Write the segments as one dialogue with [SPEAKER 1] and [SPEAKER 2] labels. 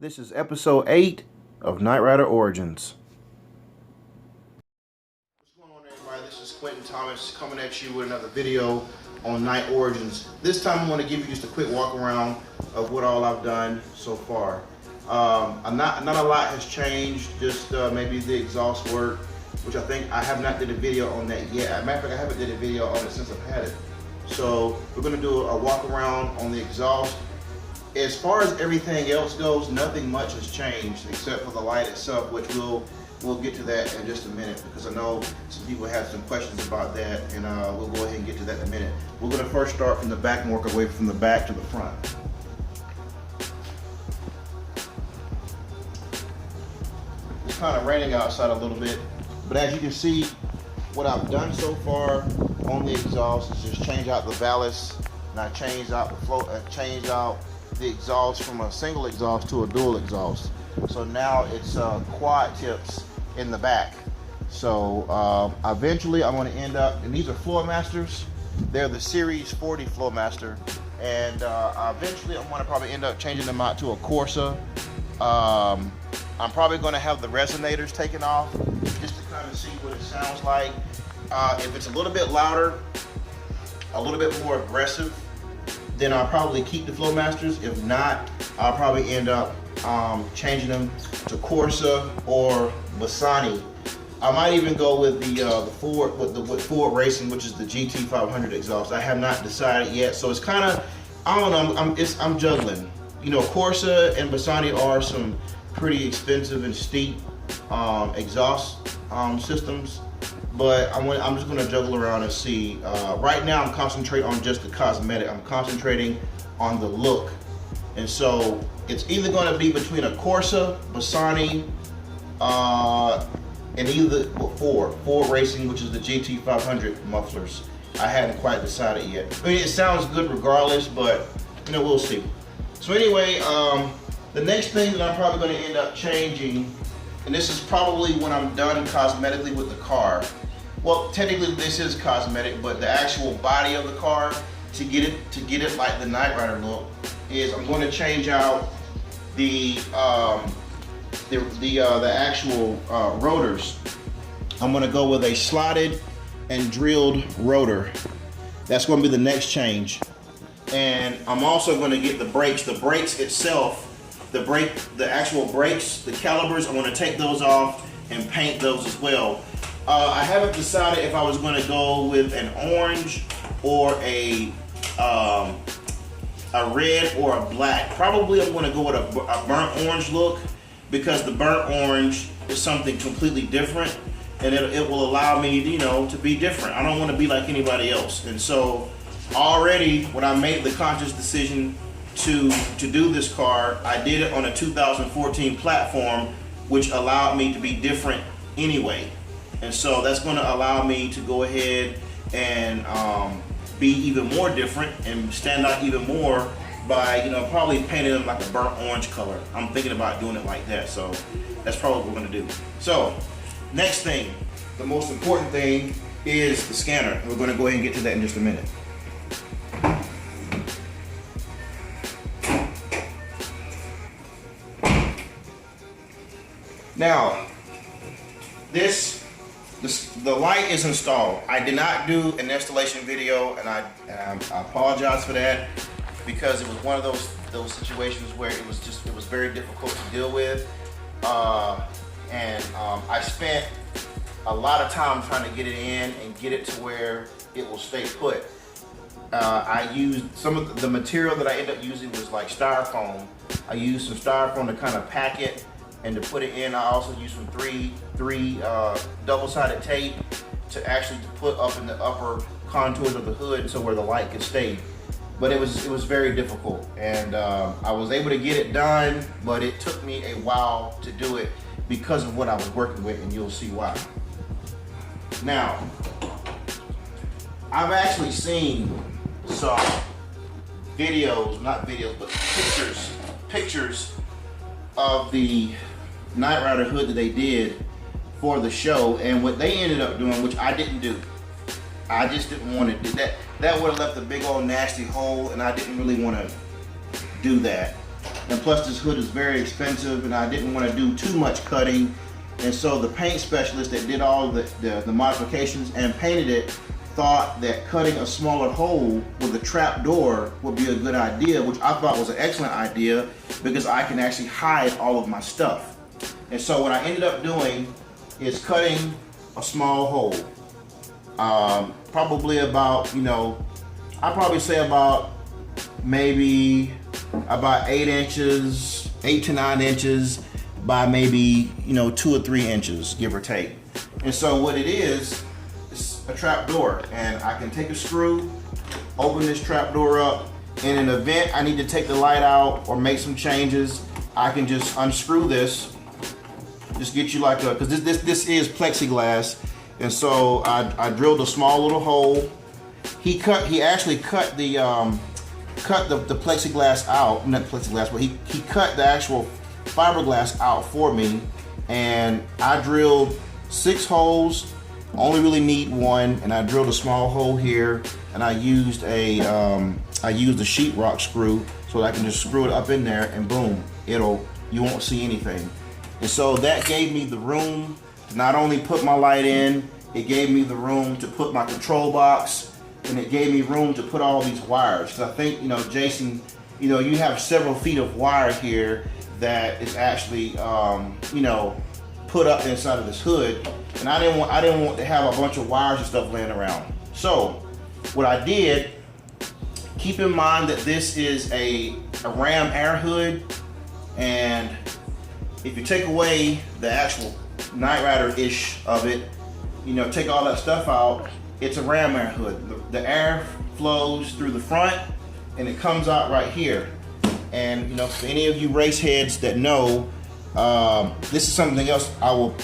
[SPEAKER 1] This is episode 8 of Knight Rider Origins. What's going on, everybody? This is Quentin Thomas coming at you with another video on Knight Origins. This time I'm going to give you just a quick walk around of what all I've done so far. Not a lot has changed, just maybe the exhaust work, which I think I have not did a video on that yet. As a matter of fact, I haven't did a video on it since I've had it. So we're going to do a walk around on the exhaust. As far as everything else goes, nothing much has changed except for the light itself, which we'll get to that in just a minute, because I know some people have some questions about that, and we'll go ahead and get to that in a minute. We're going to first start from the back and work our way from the back to the front. It's kind of raining outside a little bit, but as you can see, what I've done so far on the exhaust is just change out the ballast, and I changed out the float, changed out the exhaust from a single exhaust to a dual exhaust. So now it's quad tips in the back. So eventually I'm going to end up, and these are Floormasters. They're the Series 40 Floormaster, and eventually I'm going to probably end up changing them out to a Corsa. I'm probably going to have the resonators taken off just to kind of see what it sounds like. If it's a little bit louder, a little bit more aggressive, then I'll probably keep the Flowmasters. If not, I'll probably end up changing them to Corsa or Bassani. I might even go with the Ford with Ford Racing, which is the GT500 exhaust. I have not decided yet, so it's kind of, I don't know. I'm juggling. You know, Corsa and Bassani are some pretty expensive and steep exhaust systems. But I'm just gonna juggle around and see. Right now I'm concentrating on just the cosmetic. I'm concentrating on the look. And so it's either gonna be between a Corsa, Bassani, and either Ford Racing, which is the GT500 mufflers. I hadn't quite decided yet. I mean, it sounds good regardless, but you know, we'll see. So anyway, the next thing that I'm probably gonna end up changing, and this is probably when I'm done cosmetically with the car. Well, technically this is cosmetic, but the actual body of the car, to get it like the Knight Rider look, is I'm going to change out the actual rotors. I'm going to go with a slotted and drilled rotor. That's going to be the next change. And I'm also going to get the brakes. The brakes itself, the actual brakes, the calipers, I'm going to take those off and paint those as well. I haven't decided if I was going to go with an orange or a red or a black. Probably I'm going to go with a burnt orange look, because the burnt orange is something completely different, and it will allow me, you know, to be different. I don't want to be like anybody else. And so already when I made the conscious decision to do this car, I did it on a 2014 platform, which allowed me to be different anyway. And so that's going to allow me to go ahead and be even more different and stand out even more by, you know, probably painting them like a burnt orange color. I'm thinking about doing it like that, so that's probably what we're going to do. So next thing, the most important thing, is the scanner. We're going to go ahead and get to that in just a minute. Now, the light is installed. I did not do an installation video, and I apologize for that, because it was one of those situations where it was very difficult to deal with, and I spent a lot of time trying to get it in and get it to where it will stay put. I used some of the material that I ended up using was like styrofoam. I used some styrofoam to kind of pack it and to put it in. I also used some three double-sided tape to actually put up in the upper contours of the hood, so where the light could stay. But it was very difficult, and I was able to get it done, but it took me a while to do it because of what I was working with, and you'll see why. Now, I've actually seen some videos, not videos, but pictures of the Knight Rider hood that they did for the show, and what they ended up doing, which I didn't do. I just didn't want to do that. That would have left a big old nasty hole, and I didn't really want to do that. And plus this hood is very expensive and I didn't want to do too much cutting. And so the paint specialist that did all the modifications and painted it thought that cutting a smaller hole with a trap door would be a good idea, which I thought was an excellent idea because I can actually hide all of my stuff. And so what I ended up doing is cutting a small hole. Probably about, I'd probably say about maybe about 8 inches, 8 to 9 inches by maybe, 2 or 3 inches, give or take. And so what it is a trap door, and I can take a screw, open this trap door up. In an event I need to take the light out or make some changes, I can just unscrew this. Just get you like a, because this is plexiglass, and so I drilled a small little hole. He actually cut the plexiglass out, not plexiglass, but he cut the actual fiberglass out for me, and I drilled 6 holes. Only really need one, and I drilled a small hole here, and I used a sheetrock screw so that I can just screw it up in there, and boom, you won't see anything. And so that gave me the room to not only put my light in, it gave me the room to put my control box, and it gave me room to put all these wires. Because I think, Jason, you have several feet of wire here that is actually, put up inside of this hood. And I didn't want to have a bunch of wires and stuff laying around. So what I did, keep in mind that this is a ram air hood, and if you take away the actual Night Rider-ish of it, take all that stuff out, it's a ram air hood. The air flows through the front and it comes out right here. And for any of you race heads that know, this is something else I will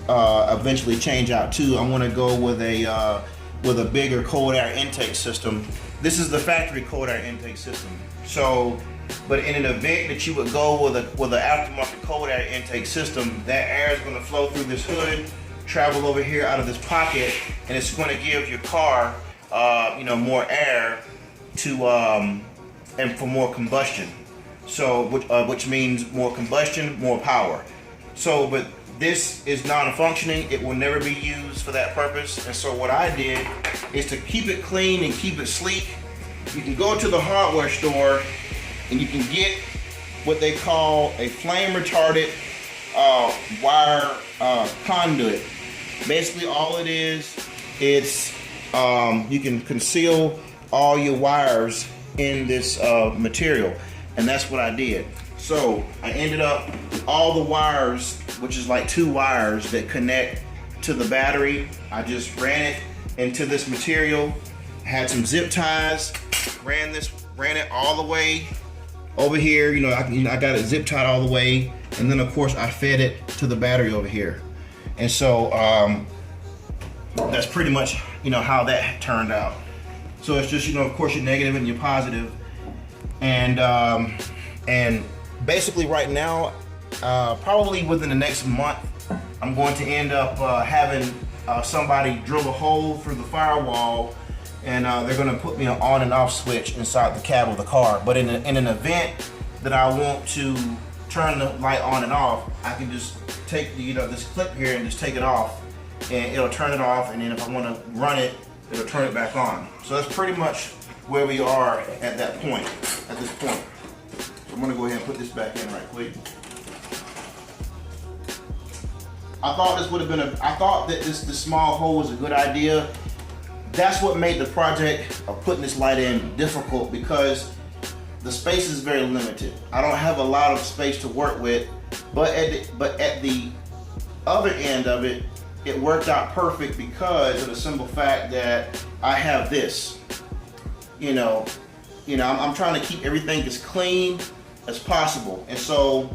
[SPEAKER 1] eventually change out too. I want to go with a bigger cold air intake system. This is the factory cold air intake system. So, but in an event that you would go with an aftermarket cold air intake system, that air is going to flow through this hood, travel over here out of this pocket, and it's going to give your car, more air to and for more combustion. So, which means more combustion, more power. So, but this is non-functioning. It will never be used for that purpose. And so what I did is to keep it clean and keep it sleek. You can go to the hardware store and you can get what they call a flame retardant wire conduit. Basically all it is, it's you can conceal all your wires in this material. And that's what I did. So I ended up all the wires, which is like 2 wires that connect to the battery. I just ran it into this material, had some zip ties, ran it all the way over here. I got it zip tied all the way, and then of course I fed it to the battery over here. And so that's pretty much how that turned out. So it's just of course your negative and your positive, and basically right now, probably within the next month, I'm going to end up having somebody drill a hole through the firewall, and they're going to put me an on and off switch inside the cab of the car. But in an event that I want to turn the light on and off, I can just take this clip here and just take it off, and it'll turn it off, and then if I want to run it, it'll turn it back on. So that's pretty much where we are at this point. So I'm going to go ahead and put this back in right quick. I thought that this small hole was a good idea. That's what made the project of putting this light in difficult, because the space is very limited. I don't have a lot of space to work with, but at the other end of it, it worked out perfect because of the simple fact that I have this. I'm trying to keep everything as clean as possible, and so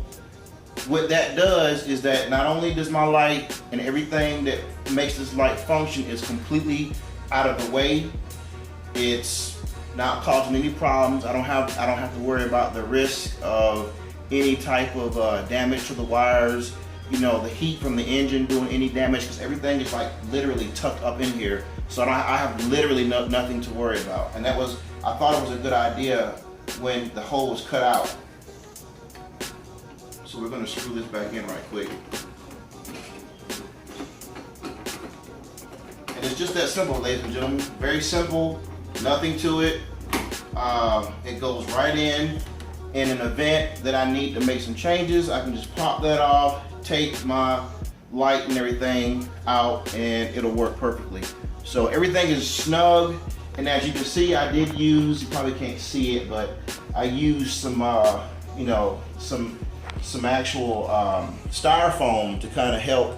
[SPEAKER 1] what that does is that not only does my light and everything that makes this light function is completely out of the way, it's not causing any problems. I don't have to worry about the risk of any type of damage to the wires, the heat from the engine doing any damage, because everything is like literally tucked up in here. So I have literally nothing to worry about. And I thought it was a good idea when the hole was cut out. So we're going to screw this back in right quick. And it's just that simple, ladies and gentlemen. Very simple, nothing to it. It goes right in an event that I need to make some changes. I can just pop that off, take my light and everything out, and it'll work perfectly. So everything is snug, and as you can see, I did use, you probably can't see it, but I used some, you know, some actual styrofoam to kind of help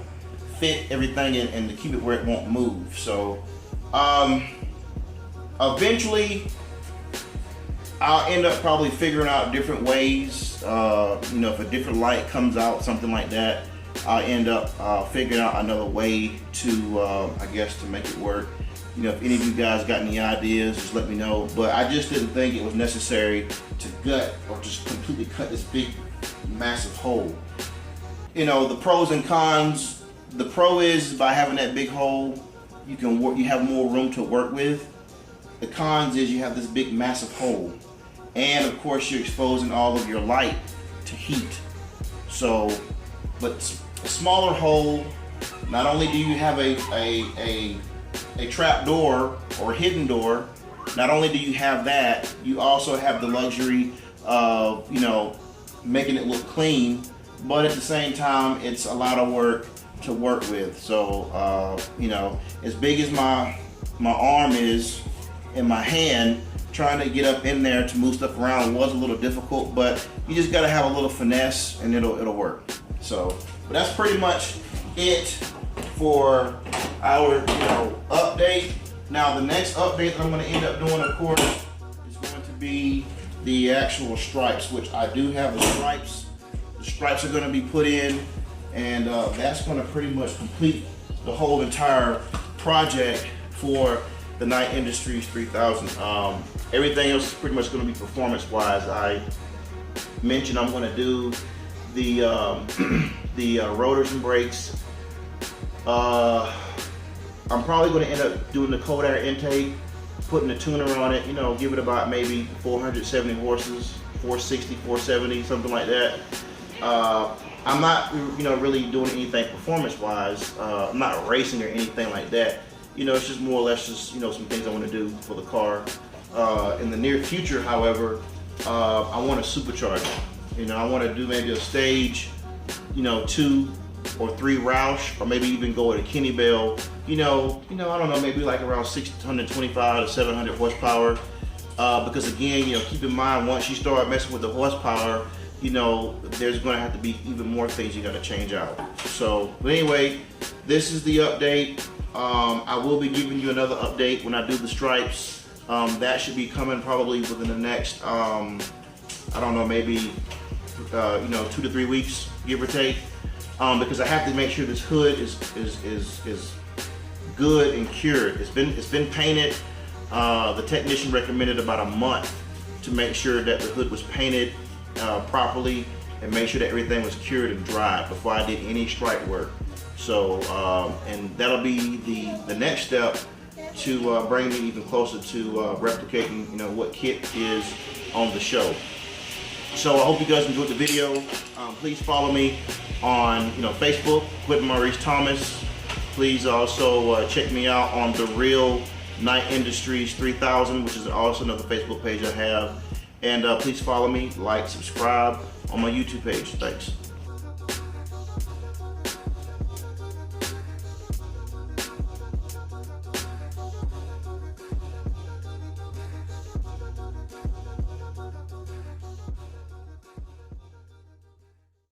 [SPEAKER 1] fit everything in and to keep it where it won't move. So eventually I'll end up probably figuring out different ways. You know, if a different light comes out, something like that, I'll end up figuring out another way to, I guess, to make it work. You know, if any of you guys got any ideas, just let me know. But I just didn't think it was necessary to gut or just completely cut this big, massive hole. You know, the pros and cons. The pro is by having that big hole, you can work. You have more room to work with. The cons is you have this big, massive hole, and of course you're exposing all of your light to heat. So, but a smaller hole, not only do you have a trap door or a hidden door, not only do you have that, you also have the luxury of, you know, making it look clean, but at the same time, it's a lot of work to work with. So, you know, as big as my arm is in my hand, trying to get up in there to move stuff around was a little difficult, but you just gotta have a little finesse and it'll work. So, but that's pretty much it for our, you know, update. Now the next update that I'm going to end up doing, of course, is going to be the actual stripes, which I do have the stripes. The stripes are going to be put in, and that's going to pretty much complete the whole entire project for the Night Industries 3000. Everything else is pretty much going to be performance-wise. I mentioned I'm going to do the rotors and brakes. I'm probably going to end up doing the cold air intake, putting the tuner on it, you know, give it about maybe 470 horses, 460, 470, something like that. I'm not, you know, really doing anything performance-wise. I'm not racing or anything like that. You know, it's just more or less just, you know, some things I want to do for the car. In the near future, however, I want to supercharge it. You know, I want to do maybe a stage, you know, 2 or 3 Roush, or maybe even go with a Kenny Bell. You know, I don't know, maybe like around 625 to 700 horsepower. Because again, you know, keep in mind, once you start messing with the horsepower, you know, there's going to have to be even more things you got to change out. So, but anyway, this is the update. I will be giving you another update when I do the stripes. That should be coming probably within the next, I don't know, maybe, you know, 2 to 3 weeks, give or take. Because I have to make sure this hood is good and cured. It's been painted. The technician recommended about a month to make sure that the hood was painted properly and make sure that everything was cured and dry before I did any stripe work. So, and that'll be the next step to bring me even closer to replicating, you know, what kit is on the show. So I hope you guys enjoyed the video. Please follow me on, you know, Facebook, Quentin Maurice Thomas. Please also check me out on The Real Night Industries 3000, which is also another Facebook page I have. And please follow me, like, subscribe on my YouTube page. Thanks.